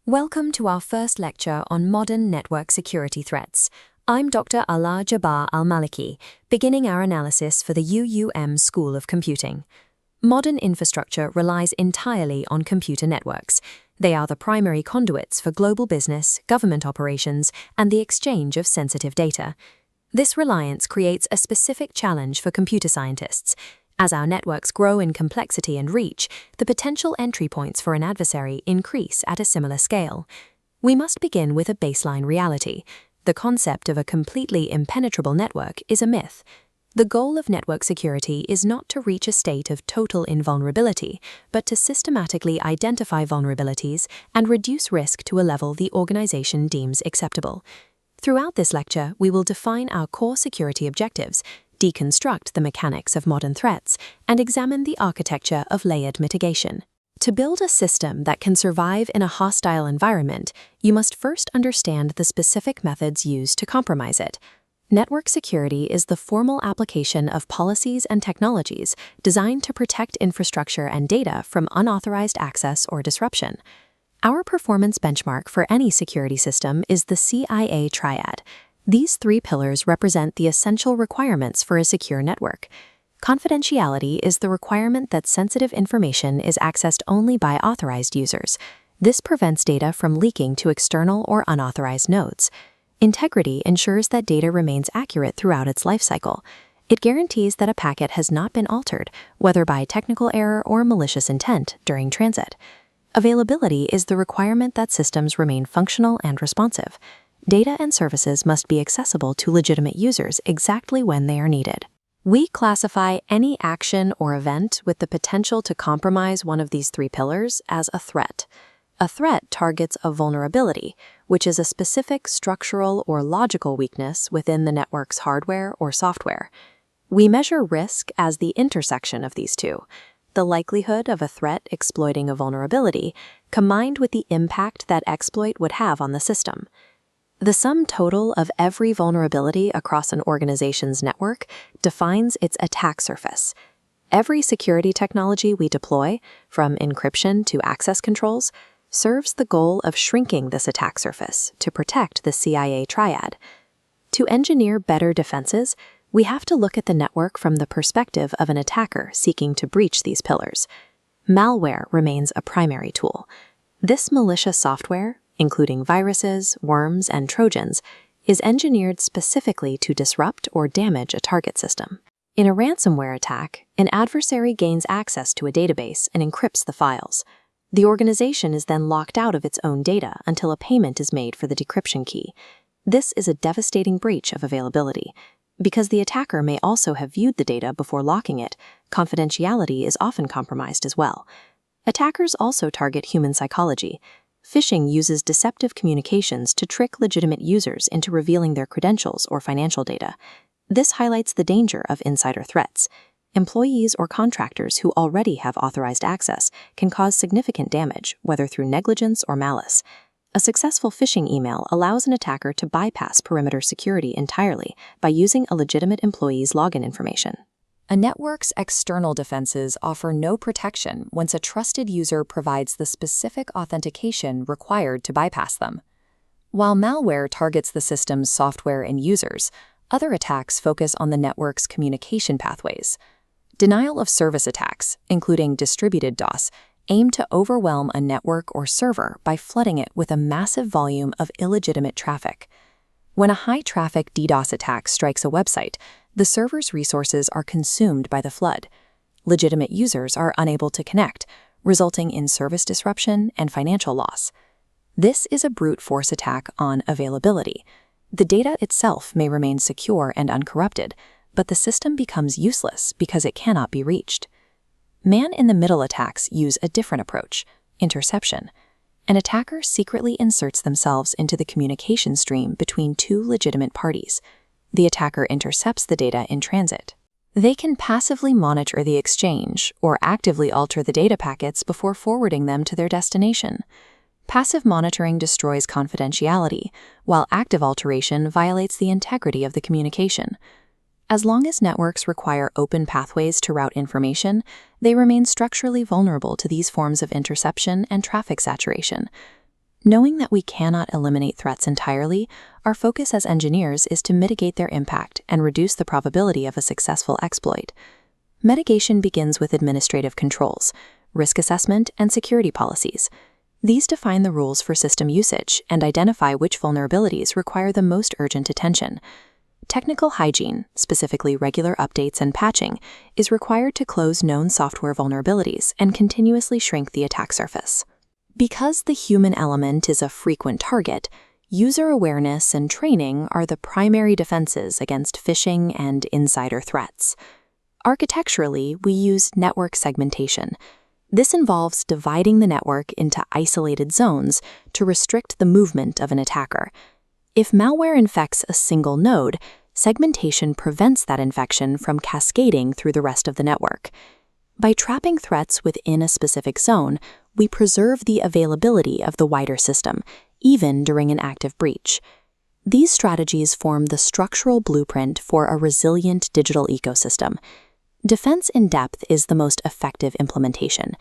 Welcome to our first lecture on modern network security threats. I'm Dr. Alaa Jabbar Al-Maliki, beginning our analysis for the UUM School of Computing. Modern infrastructure relies entirely on computer networks. They are the primary conduits for global business, government operations, and the exchange of sensitive data. This reliance creates a specific challenge for computer scientists. As our networks grow in complexity and reach, the potential entry points for an adversary increase at a similar scale. We must begin with a baseline reality. The concept of a completely impenetrable network is a myth. The goal of network security is not to reach a state of total invulnerability, but to systematically identify vulnerabilities and reduce risk to a level the organization deems acceptable. Throughout this lecture, we will define our core security objectives, deconstruct the mechanics of modern threats, and examine the architecture of layered mitigation. To build a system that can survive in a hostile environment, you must first understand the specific methods used to compromise it. Network security is the formal application of policies and technologies designed to protect infrastructure and data from unauthorized access or disruption. Our performance benchmark for any security system is the CIA triad. These three pillars represent the essential requirements for a secure network. Confidentiality is the requirement that sensitive information is accessed only by authorized users. This prevents data from leaking to external or unauthorized nodes. Integrity ensures that data remains accurate throughout its lifecycle. It guarantees that a packet has not been altered, whether by technical error or malicious intent, during transit. Availability is the requirement that systems remain functional and responsive. Data and services must be accessible to legitimate users exactly when they are needed. We classify any action or event with the potential to compromise one of these three pillars as a threat. A threat targets a vulnerability, which is a specific structural or logical weakness within the network's hardware or software. We measure risk as the intersection of these two, the likelihood of a threat exploiting a vulnerability, combined with the impact that exploit would have on the system. The sum total of every vulnerability across an organization's network defines its attack surface. Every security technology we deploy, from encryption to access controls, serves the goal of shrinking this attack surface to protect the CIA triad. To engineer better defenses, we have to look at the network from the perspective of an attacker seeking to breach these pillars. Malware remains a primary tool. This malicious software, including viruses, worms, and trojans, is engineered specifically to disrupt or damage a target system. In a ransomware attack, an adversary gains access to a database and encrypts the files. The organization is then locked out of its own data until a payment is made for the decryption key. This is a devastating breach of availability. Because the attacker may also have viewed the data before locking it, confidentiality is often compromised as well. Attackers also target human psychology. Phishing uses deceptive communications to trick legitimate users into revealing their credentials or financial data. This highlights the danger of insider threats. Employees or contractors who already have authorized access can cause significant damage, whether through negligence or malice. A successful phishing email allows an attacker to bypass perimeter security entirely by using a legitimate employee's login information. A network's external defenses offer no protection once a trusted user provides the specific authentication required to bypass them. While malware targets the system's software and users, other attacks focus on the network's communication pathways. Denial of service attacks, including distributed DOS, aim to overwhelm a network or server by flooding it with a massive volume of illegitimate traffic. When a high-traffic DDoS attack strikes a website, the server's resources are consumed by the flood. Legitimate users are unable to connect, resulting in service disruption and financial loss. This is a brute force attack on availability. The data itself may remain secure and uncorrupted, but the system becomes useless because it cannot be reached. Man-in-the-middle attacks use a different approach, interception. An attacker secretly inserts themselves into the communication stream between two legitimate parties. The attacker intercepts the data in transit. They can passively monitor the exchange or actively alter the data packets before forwarding them to their destination. Passive monitoring destroys confidentiality, while active alteration violates the integrity of the communication. As long as networks require open pathways to route information, they remain structurally vulnerable to these forms of interception and traffic saturation. Knowing that we cannot eliminate threats entirely, our focus as engineers is to mitigate their impact and reduce the probability of a successful exploit. Mitigation begins with administrative controls, risk assessment, and security policies. These define the rules for system usage and identify which vulnerabilities require the most urgent attention. Technical hygiene, specifically regular updates and patching, is required to close known software vulnerabilities and continuously shrink the attack surface. Because the human element is a frequent target, user awareness and training are the primary defenses against phishing and insider threats. Architecturally, we use network segmentation. This involves dividing the network into isolated zones to restrict the movement of an attacker. If malware infects a single node, segmentation prevents that infection from cascading through the rest of the network. By trapping threats within a specific zone, we preserve the availability of the wider system, even during an active breach. These strategies form the structural blueprint for a resilient digital ecosystem. Defense in depth is the most effective implementation.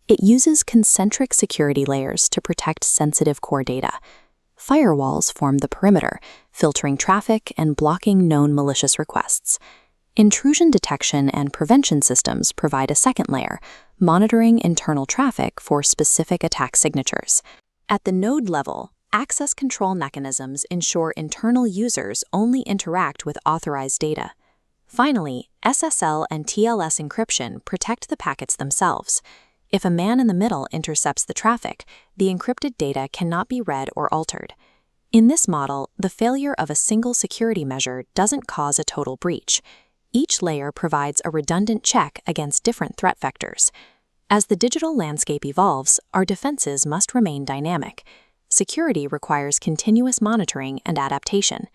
It uses concentric security layers to protect sensitive core data. Firewalls form the perimeter, filtering traffic and blocking known malicious requests. Intrusion detection and prevention systems provide a second layer, monitoring internal traffic for specific attack signatures. At the node level, access control mechanisms ensure internal users only interact with authorized data. Finally, SSL and TLS encryption protect the packets themselves. If a man in the middle intercepts the traffic, the encrypted data cannot be read or altered. In this model, the failure of a single security measure doesn't cause a total breach. Each layer provides a redundant check against different threat vectors. As the digital landscape evolves, our defenses must remain dynamic. Security requires continuous monitoring and adaptation.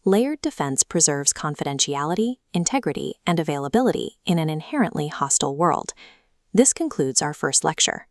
Layered defense preserves confidentiality, integrity, and availability in an inherently hostile world. This concludes our first lecture.